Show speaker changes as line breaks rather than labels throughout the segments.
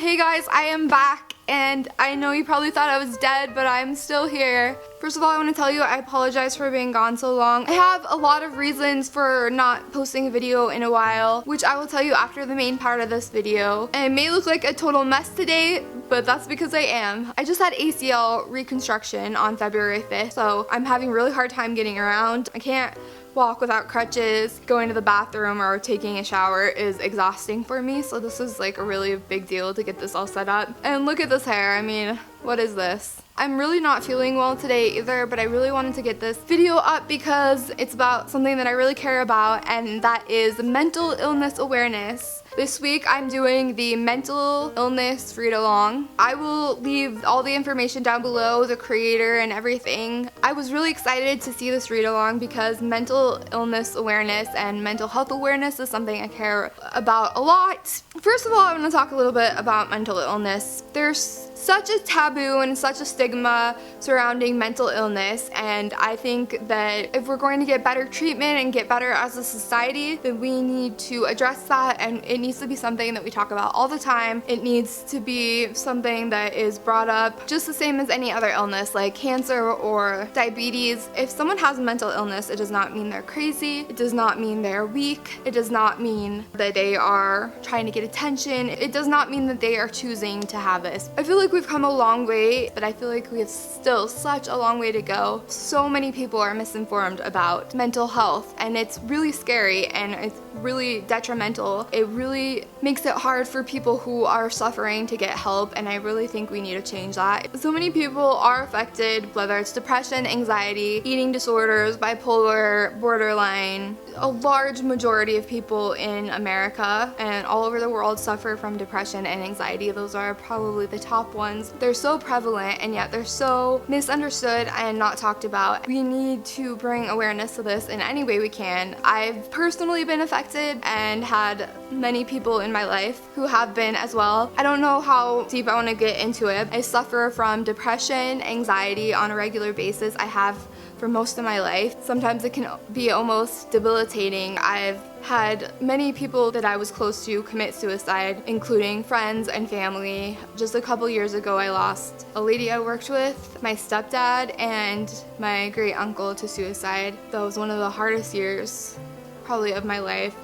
Hey guys, I am back, and I know you probably thought I was dead, but I'm still here. First of all, I want to tell you I apologize for being gone so long. I have a lot of reasons for not posting a video in a while, which I will tell you after the main part of this video. And it may look like a total mess today, but that's because I am. I just had ACL reconstruction on February 5th, so I'm having a really hard time getting around. I can't walk without crutches. Going to the bathroom or taking a shower is exhausting for me, so this is like a really big deal to get this all set up. And look at this hair. I mean, what is this? I'm really not feeling well today either, but I really wanted to get this video up because it's about something that I really care about, and that is mental illness awareness. This week I'm doing the mental illness read-along. I will leave all the information down below, the creator and everything. I was really excited to see this read-along because mental illness awareness and mental health awareness is something I care about a lot. First of all, I want to talk a little bit about mental illness. There's such a taboo and such a stigma surrounding mental illness, and I think that if we're going to get better treatment and get better as a society, then we need to address that, and it needs to be something that we talk about all the time. It needs to be something that is brought up just the same as any other illness like cancer or diabetes. If someone has a mental illness, it does not mean they're crazy. It does not mean they're weak. It does not mean that they are trying to get attention. It does not mean that they are choosing to have this. I feel like we've come a long way, but I feel like we have still such a long way to go. So many people are misinformed about mental health, and it's really scary and it's really detrimental. It really makes it hard for people who are suffering to get help, and I really think we need to change that. So many people are affected, whether it's depression, anxiety, eating disorders, bipolar, borderline. A large majority of people in America and all over the world suffer from depression and anxiety. Those are probably the top ones. They're so prevalent, and yet they're so misunderstood and not talked about. We need to bring awareness to this in any way we can. I've personally been affected and had many people in my life who have been as well. I don't know how deep I want to get into it. I suffer from depression, anxiety on a regular basis. I have for most of my life. Sometimes it can be almost debilitating. I've had many people that I was close to commit suicide, including friends and family. Just a couple years ago, I lost a lady I worked with, my stepdad, and my great uncle to suicide. That was one of the hardest years probably of my life.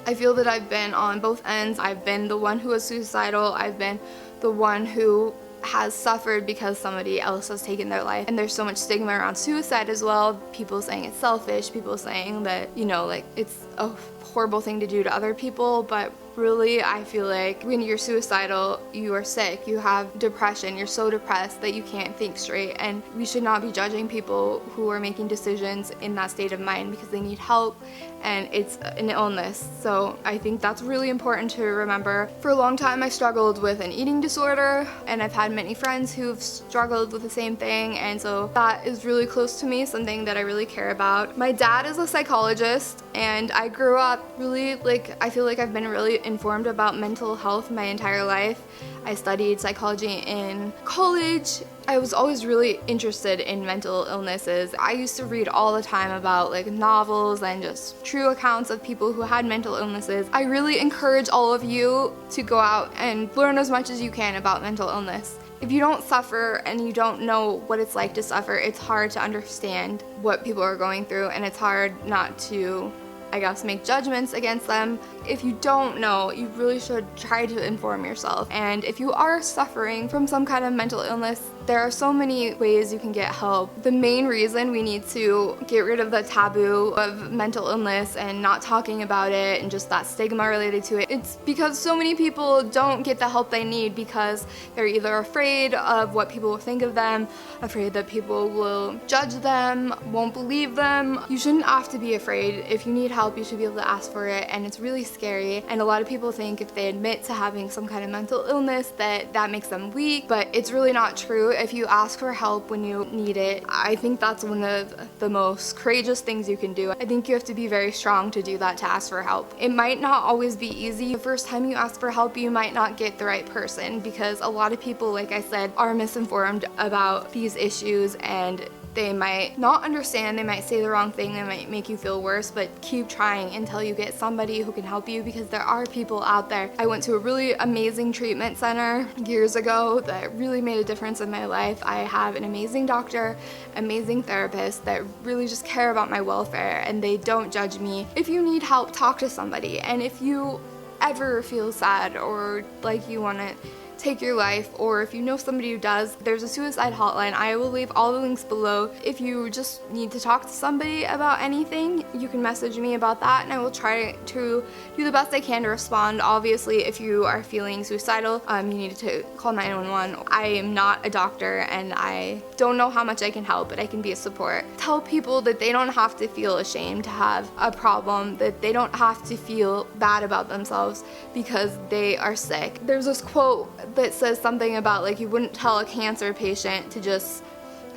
I feel that I've been on both ends. I've been the one who was suicidal. I've been the one who has suffered because somebody else has taken their life. And there's so much stigma around suicide as well. People saying it's selfish, people saying that, you know, like it's a horrible thing to do to other people, but really I feel like when you're suicidal, you are sick, you have depression, you're so depressed that you can't think straight, and we should not be judging people who are making decisions in that state of mind because they need help and it's an illness. So I think that's really important to remember. For a long time I struggled with an eating disorder, and I've had many friends who've struggled with the same thing, and so that is really close to me, something that I really care about. My dad is a psychologist, and I grew up really, I feel like I've been really informed about mental health my entire life. I studied psychology in college. I was always really interested in mental illnesses. I used to read all the time about novels and just true accounts of people who had mental illnesses. I really encourage all of you to go out and learn as much as you can about mental illness. If you don't suffer and you don't know what it's like to suffer, it's hard to understand what people are going through, and it's hard not to, I guess, make judgments against them. If you don't know, you really should try to inform yourself. And if you are suffering from some kind of mental illness, there are so many ways you can get help. The main reason we need to get rid of the taboo of mental illness and not talking about it and just that stigma related to it, it's because so many people don't get the help they need because they're either afraid of what people will think of them, afraid that people will judge them, won't believe them. You shouldn't have to be afraid. If you need help, you should be able to ask for it, and it's really scary. And a lot of people think if they admit to having some kind of mental illness that makes them weak, but it's really not true. If you ask for help when you need it, I think that's one of the most courageous things you can do. I think you have to be very strong to do that, to ask for help. It might not always be easy. The first time you ask for help, you might not get the right person because a lot of people, like I said, are misinformed about these issues, and They might not understand, they might say the wrong thing, they might make you feel worse, but keep trying until you get somebody who can help you, because there are people out there. I went to a really amazing treatment center years ago that really made a difference in my life. I have an amazing doctor, amazing therapist that really just care about my welfare, and they don't judge me. If you need help, talk to somebody, and if you ever feel sad or like you want to take your life, or if you know somebody who does, there's a suicide hotline. I will leave all the links below. If you just need to talk to somebody about anything, you can message me about that, and I will try to do the best I can to respond. Obviously, if you are feeling suicidal, you need to call 911. I am not a doctor, and I don't know how much I can help, but I can be a support. Tell people that they don't have to feel ashamed to have a problem, that they don't have to feel bad about themselves because they are sick. There's this quote that says something about like you wouldn't tell a cancer patient to just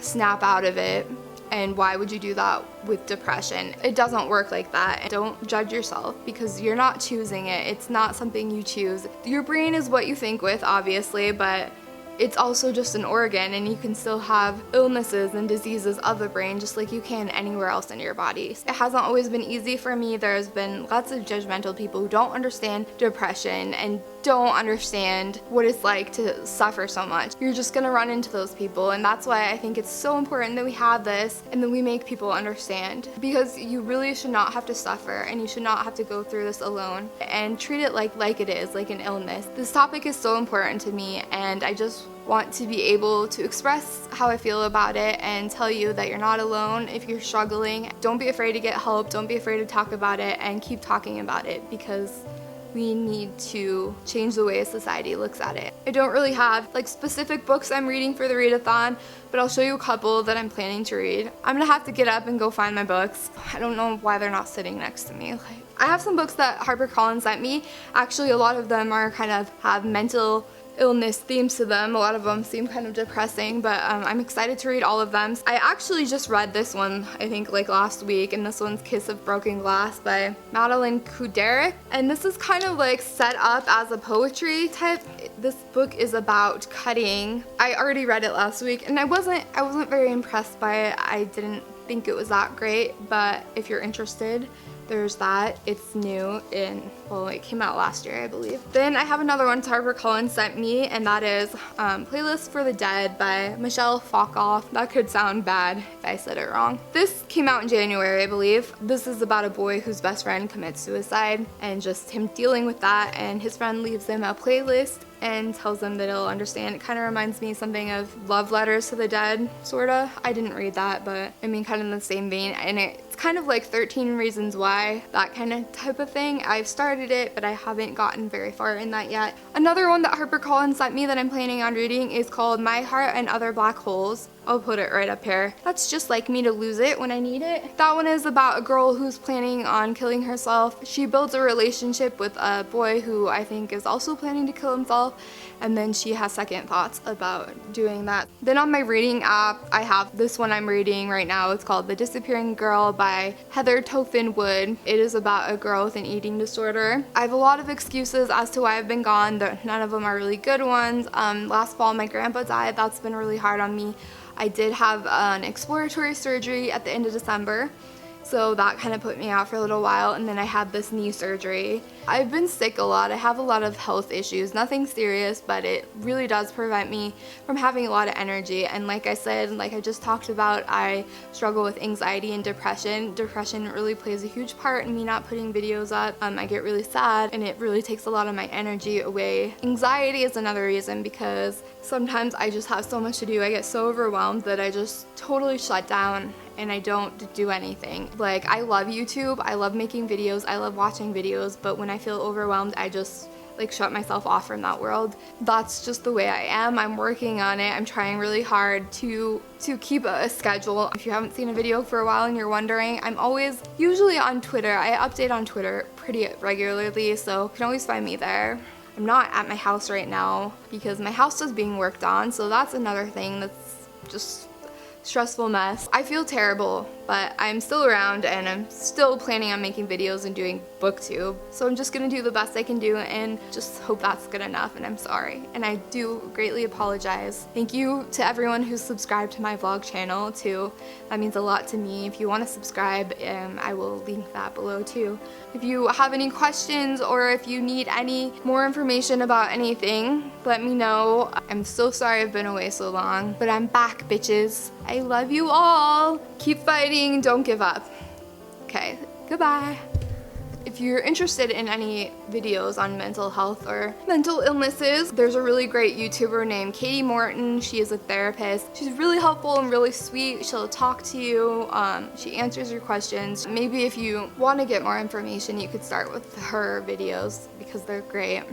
snap out of it, and why would you do that with depression? It doesn't work like that. Don't judge yourself because you're not choosing it. It's not something you choose. Your brain is what you think with, obviously, but it's also just an organ, and you can still have illnesses and diseases of the brain just like you can anywhere else in your body. It hasn't always been easy for me. There's been lots of judgmental people who don't understand depression and don't understand what it's like to suffer so much. You're just gonna run into those people, and that's why I think it's so important that we have this and that we make people understand, because you really should not have to suffer, and you should not have to go through this alone, and treat it like it is, like an illness. This topic is so important to me, and I just want to be able to express how I feel about it and tell you that you're not alone if you're struggling. Don't be afraid to get help. Don't be afraid to talk about it, and keep talking about it, because we need to change the way society looks at it. I don't really have like specific books I'm reading for the readathon, but I'll show you a couple that I'm planning to read. I'm gonna have to get up and go find my books. I don't know why they're not sitting next to me. I have some books that HarperCollins sent me. Actually, a lot of them are kind of have mental illness themes to them. A lot of them seem kind of depressing, but I'm excited to read all of them. I actually just read this one, I think like last week, and this one's Kiss of Broken Glass by Madeline Kuderick, and this is kind of like set up as a poetry type. This book is about cutting. I already read it last week, and I wasn't very impressed by it. I didn't think it was that great, but if you're interested, there's that. It's new, and well, it came out last year, I believe. Then I have another one HarperCollins sent me, and that is Playlist for the Dead by Michelle Falkoff. That could sound bad if I said it wrong. This came out in January, I believe. This is about a boy whose best friend commits suicide, and just him dealing with that, and his friend leaves him a playlist and tells him that he'll understand. It kind of reminds me something of Love Letters to the Dead, sorta. I didn't read that, but I mean kind of in the same vein, and it's kind of like 13 Reasons Why, that kind of type of thing. I've started it, but I haven't gotten very far in that yet. Another one that HarperCollins sent me that I'm planning on reading is called My Heart and Other Black Holes. I'll put it right up here. That's just like me to lose it when I need it. That one is about a girl who's planning on killing herself. She builds a relationship with a boy who I think is also planning to kill himself, and then she has second thoughts about doing that. Then on my reading app, I have this one I'm reading right now. It's called The Disappearing Girl by Heather Tofin Wood. It is about a girl with an eating disorder. I have a lot of excuses as to why I've been gone. None of them are really good ones. Last fall my grandpa died. That's been really hard on me. I did have an exploratory surgery at the end of December, so that kind of put me out for a little while, and then I had this knee surgery. I've been sick a lot. I have a lot of health issues, nothing serious, but it really does prevent me from having a lot of energy. And like I said, like I just talked about, I struggle with anxiety and depression. Depression really plays a huge part in me not putting videos up. I get really sad, and it really takes a lot of my energy away. Anxiety is another reason, because sometimes I just have so much to do. I get so overwhelmed that I just totally shut down and I don't do anything. Like, I love YouTube, I love making videos, I love watching videos, but when I feel overwhelmed, I just like shut myself off from that world. That's just the way I am. I'm working on it. I'm trying really hard to keep a schedule. If you haven't seen a video for a while and you're wondering, I'm always usually on Twitter. I update on Twitter pretty regularly, so you can always find me there. I'm not at my house right now because my house is being worked on, so that's another thing that's just stressful mess. I feel terrible, but I'm still around and I'm still planning on making videos and doing booktube. So I'm just gonna do the best I can do and just hope that's good enough, and I'm sorry. And I do greatly apologize. Thank you to everyone who's subscribed to my vlog channel too. That means a lot to me. If you want to subscribe, I will link that below too. If you have any questions or if you need any more information about anything, let me know. I'm so sorry I've been away so long, but I'm back, bitches. I love you all. Keep fighting, don't give up. Okay, goodbye. If you're interested in any videos on mental health or mental illnesses, there's a really great YouTuber named Kati Morton. She is a therapist. She's really helpful and really sweet. She'll talk to you. She answers your questions. Maybe if you want to get more information, you could start with her videos because they're great.